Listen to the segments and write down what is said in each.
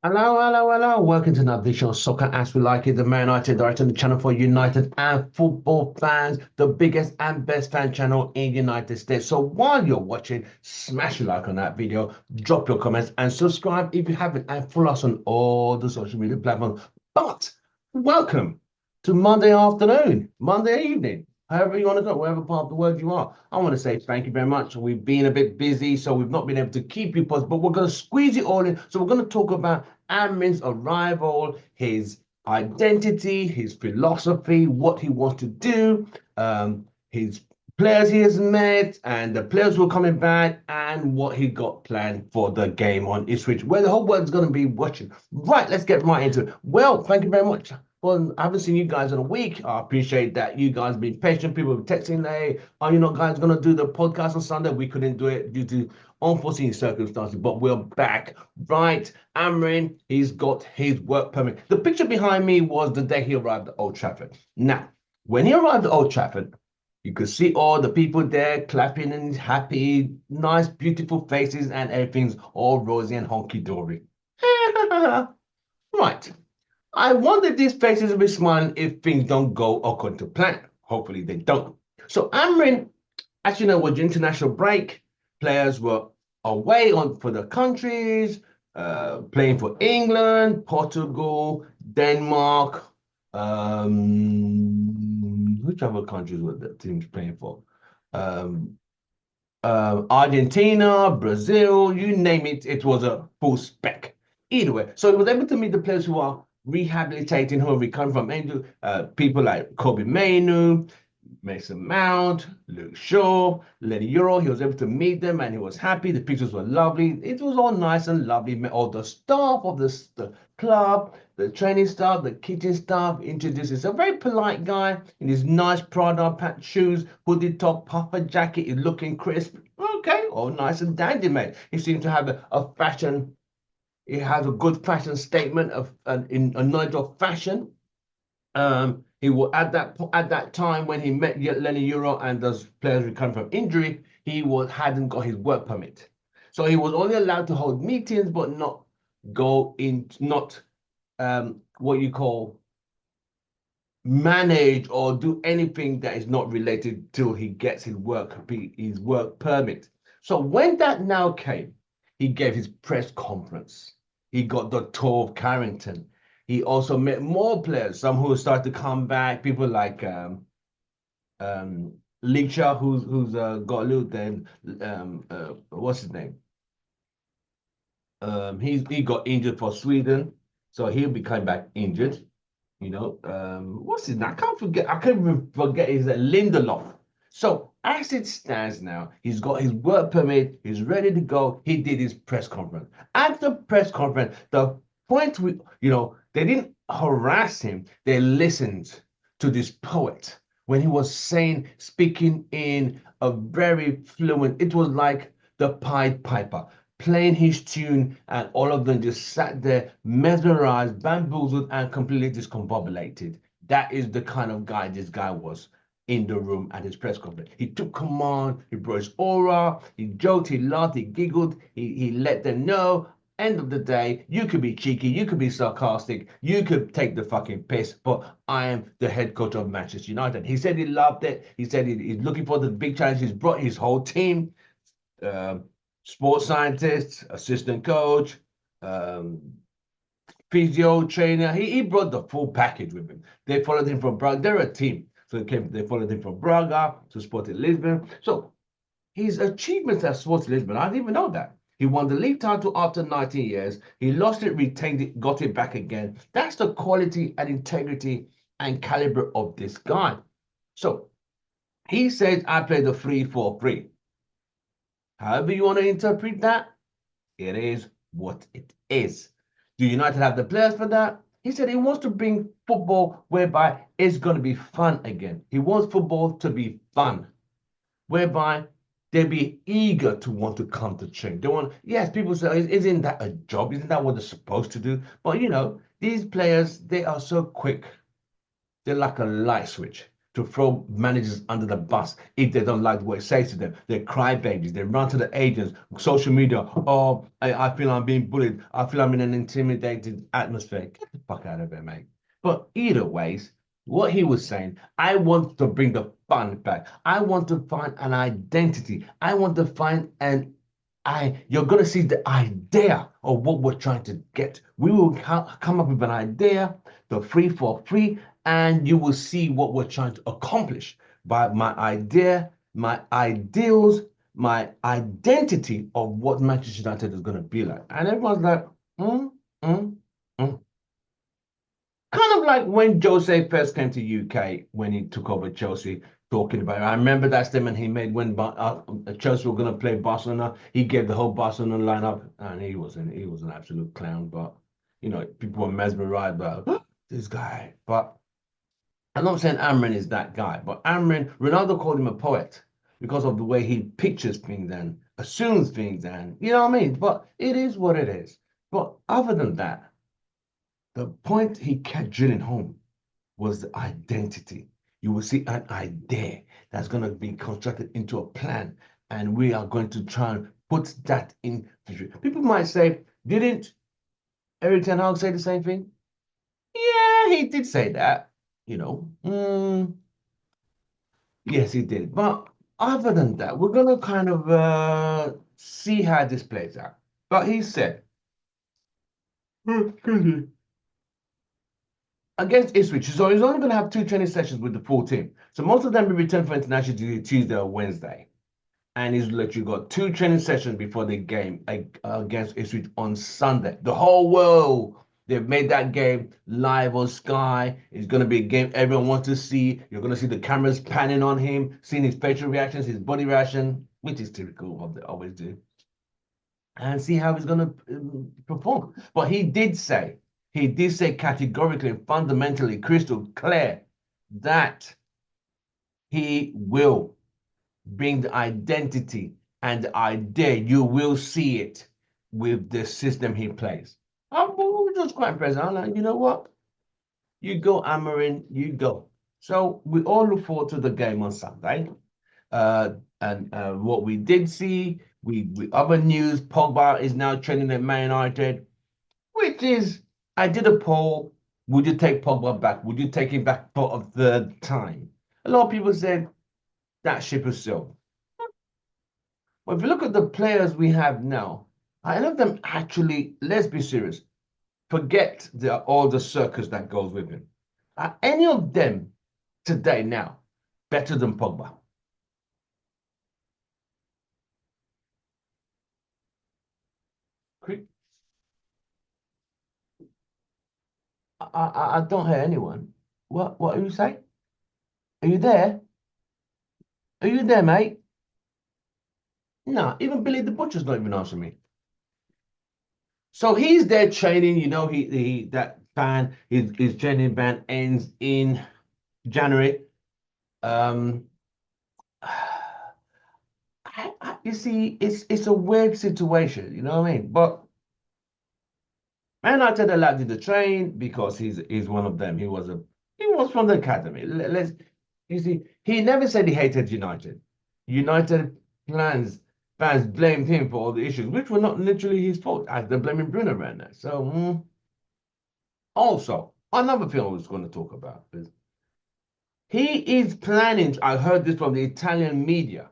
Hello, hello, hello. Welcome to another edition of Soccer As We Like It, the Man United director on the channel for United and football fans, the biggest and best fan channel in the United States. So while you're watching, smash a like on that video, drop your comments, and subscribe if you haven't, and follow us on all the social media platforms. But welcome to Monday afternoon, Monday evening, however you want to go, wherever part of the world you are. I want to say thank you very much. We've been a bit busy, so we've not been able to keep you posted, but we're going to squeeze it all in. So we're going to talk about Amorin's arrival, his identity, his philosophy, what he wants to do, his players he has met, and the players who are coming back, and what he got planned for the game on Ipswich, where the whole world's going to be watching. Right, let's get right into it. Well, thank you very much. Well, I haven't seen you guys in a week. I appreciate that you guys being patient. People were texting, hey, are you not guys going to do the podcast on Sunday? We couldn't do it due to unforeseen circumstances, but we're back. Right, Amorinn, he's got his work permit. The picture behind me was the day he arrived at Old Trafford. Now, when he arrived at Old Trafford, you could see all the people there clapping and happy, nice, beautiful faces, and everything's all rosy and honky-dory. Right. I wonder if these faces will be smiling if things don't go according to plan. Hopefully they don't. So Amrin, as you know, was international break. Players were away on for the countries, playing for England, Portugal, Denmark. Which other countries were the teams playing for? Um, Argentina, Brazil, you name it, it was a full spec. Either way, so he was able to meet the players who are rehabilitating, who are recovering from injury, people like Kobe Mainu, Mason Mount, Luke Shaw, Lenny Euro. He was able to meet them and he was happy. The pictures were lovely. It was all nice and lovely. Met all the staff of the club, the training staff, the kitchen staff. Introduced. He's a very polite guy in his nice Prada patch shoes, hooded top, puffer jacket. He's looking crisp. Okay, all nice and dandy, mate. He seems to have a fashion. He has a good fashion statement of in a knowledge of fashion. He will at that time when he met Lenny Euro and those players recovering from injury, he hadn't got his work permit, so he was only allowed to hold meetings, but not go in, not what you call manage or do anything that is not related till he gets his work permit. So when that now came, he gave his press conference. He got the tour of Carrington. He also met more players, some who started to come back, people like Licha, who's got a little then what's his name? He got injured for Sweden, so he'll be coming back injured. What's his name? I can't even forget his Lindelof. So as it stands now, he's got his work permit, he's ready to go. He did his press conference. At the press conference, the point they didn't harass him, they listened to this poet when he was speaking in a very fluent, it was like the Pied Piper playing his tune, and all of them just sat there, mesmerized, bamboozled, and completely discombobulated. That is the kind of guy this guy was in the room at his press conference. He took command, he brought his aura, he joked, he laughed, he giggled, he let them know. End of the day, you could be cheeky, you could be sarcastic, you could take the fucking piss, but I am the head coach of Manchester United. He said he loved it. He said he's looking for the big challenge. He's brought his whole team. Um, Sports scientist, assistant coach, um, physio trainer. He brought the full package with him. They followed him from Braga. They're a team. So they followed him from Braga to Sporting Lisbon. So his achievements at Sporting Lisbon, I didn't even know that. He won the league title after 19 years. He lost it, retained it, got it back again. That's the quality and integrity and caliber of this guy. So he says, I play the 3-4-3. However you want to interpret that, it is what it is. Do United have the players for that? He said he wants to bring football whereby it's going to be fun again. He wants football to be fun, whereby they'll be eager to want to come to train. They want, yes, people say, isn't that a job? Isn't that what they're supposed to do? But these players, they are so quick. They're like a light switch. to throw managers under the bus if they don't like what it says to them. They're crybabies. They run to the agents, social media. Oh, I feel I'm being bullied. I feel I'm in an intimidated atmosphere. Get the fuck out of here, mate. But either ways, what he was saying, I want to bring the fun back. I want to find an identity. I want to find an you're going to see the idea of what we're trying to get. We will come up with an idea, the free for free, and you will see what we're trying to accomplish by my idea, my ideals, my identity of what Manchester United is going to be like. And everyone's like, mm, mm, mm. Kind of like when Jose first came to UK when he took over Chelsea, talking about it. I remember that statement he made when Chelsea were going to play Barcelona. He gave the whole Barcelona lineup, and he was an absolute clown. But you know, people were mesmerized by this guy. But I'm not saying Amorinn is that guy, but Amorinn, Ronaldo called him a poet because of the way he pictures things and assumes things, and you know what I mean. But it is what it is. But other than that, the point he kept drilling home was the identity. You will see an idea that's going to be constructed into a plan, and we are going to try and put that in. People might say, didn't Erik Ten Hag say the same thing? Yeah, he did say that, you know. Yes, he did. But other than that, we're going to kind of see how this plays out. But he said, against Ipswich. So he's only going to have 2 training sessions with the full team. So most of them will return for international duty Tuesday or Wednesday. And he's literally got 2 training sessions before the game against Ipswich on Sunday. The whole world, they've made that game live on Sky. It's going to be a game everyone wants to see. You're going to see the cameras panning on him, seeing his facial reactions, his body reaction, which is typical of what they always do, and see how he's going to perform. But he did say categorically and fundamentally crystal clear that he will bring the identity and the idea. You will see it with the system he plays. I was just quite impressed. I'm like, you know what? You go, Amorin, you go. So we all look forward to the game on Sunday. And what we did see, we other news, Pogba is now training at Man United, which is, I did a poll. Would you take Pogba back? Would you take him back for a third time? A lot of people said that ship has sailed. But if you look at the players we have now, I love them actually, let's be serious, forget all the circus that goes with him. Are any of them today now better than Pogba? I don't hear anyone. What are you saying? Are you there? Are you there, mate? No, even Billy the Butcher's not even answering me. So he's there training, you know, he that ban, his training ban ends in January. Um, you see, it's a weird situation, you know what I mean? But Man United allowed him to train because he's one of them. He was from the academy. Let's you see, he never said he hated United. United plans fans blamed him for all the issues, which were not literally his fault, as they're blaming Bruno right now. So also another thing I was going to talk about is he is planning. I heard this from the Italian media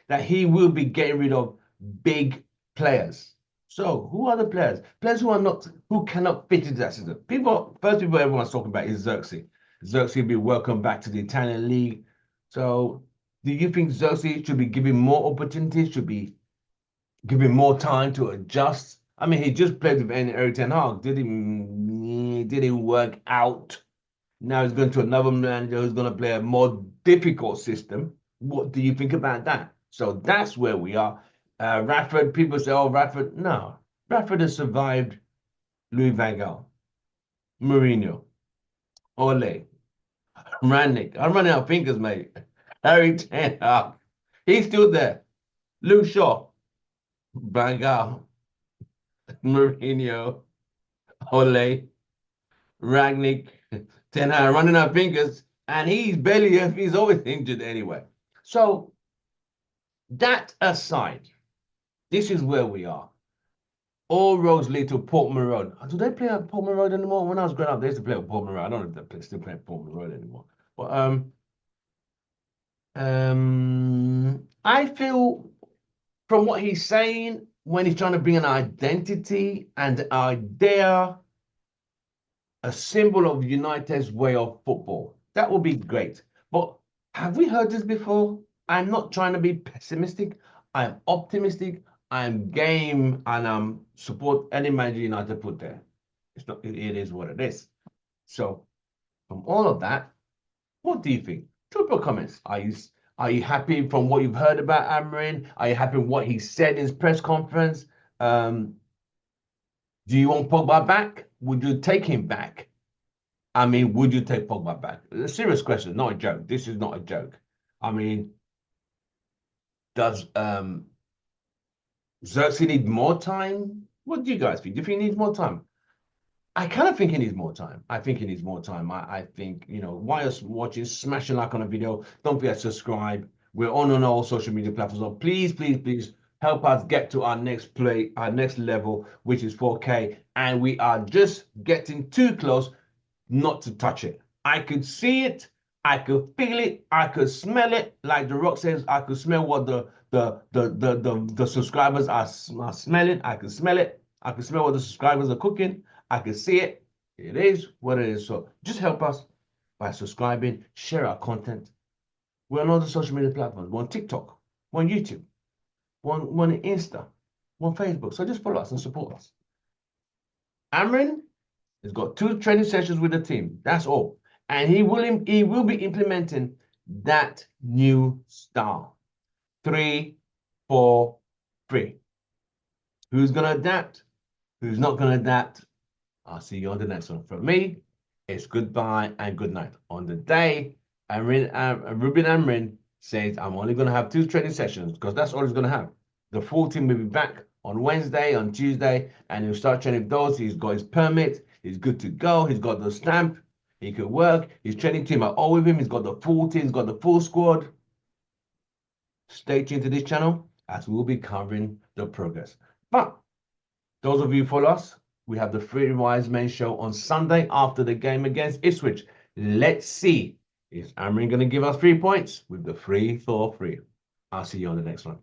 that he will be getting rid of big players. So who are the players? Players who cannot fit into that system. First people everyone's talking about is Xerxes. Xerxes will be welcome back to the Italian league. So do you think Xerxes should be given more opportunities? Should be given more time to adjust? I mean, he just played with Erik Ten Hag. Didn't work out. Now he's going to another manager who's going to play a more difficult system. What do you think about that? So that's where we are. Radford, people say, oh, Radford. No, Radford has survived Louis van Gaal, Mourinho, Ole, Ranick. I'm running out of fingers, mate. Harry Ten Hag. He's still there. Luke Shaw, Van Gaal, Mourinho, Ole, Ragnick, Ten Hag. Running out of fingers. And he's always injured anyway. So that aside, this is where we are. All roads lead to Portman Road. Do they play at Portman Road anymore? When I was growing up, they used to play at Portman Road. I don't know if they still play at Portman Road anymore. But I feel from what he's saying, when he's trying to bring an identity and idea, a symbol of United's way of football, that would be great. But have we heard this before? I'm not trying to be pessimistic. I'm optimistic. I'm game and I'm support any manager United put there. It's not. It is what it is. So from all of that, what do you think? Drop your comments. Are you happy from what you've heard about Amorinn? Are you happy with what he said in his press conference? Um, do you want Pogba back? Would you take him back? I mean, would you take Pogba back? A serious question, not a joke. This is not a joke. I mean, does Xerxes need more time? What do you guys think? Do you think he needs more time? I kind of think he needs more time. I think he needs more time. I think, while you're watching, smash a like on a video. Don't forget to subscribe. We're on all social media platforms. So please, please, please help us get to our next level, which is 4K. And we are just getting too close not to touch it. I could see it, I could feel it, I could smell it. Like The Rock says, I could smell what the subscribers are smelling. I could smell it. I could smell what the subscribers are cooking. I could see it. It is what it is. So just help us by subscribing, share our content. We're on all the social media platforms. We're on TikTok, we're on YouTube, we're on Insta, we're on Facebook. So just follow us and support us. Amrin has got 2 training sessions with the team. That's all. And he will be implementing that new style. 3-4-3. Who's going to adapt? Who's not going to adapt? I'll see you on the next one. From me, it's goodbye and good night. On the day, Ruben Amrin says, I'm only going to have 2 training sessions because that's all he's going to have. The full team will be back on Wednesday, on Tuesday, and he'll start training those. He's got his permit. He's good to go. He's got the stamp. He can work. His training team are all with him. He's got the full team. He's got the full squad. Stay tuned to this channel as we'll be covering the progress. But those of you who follow us, we have the Three Wise Men show on Sunday after the game against Ipswich. Let's see, is Amrin going to give us 3 points with the 3-4-3? I'll see you on the next one.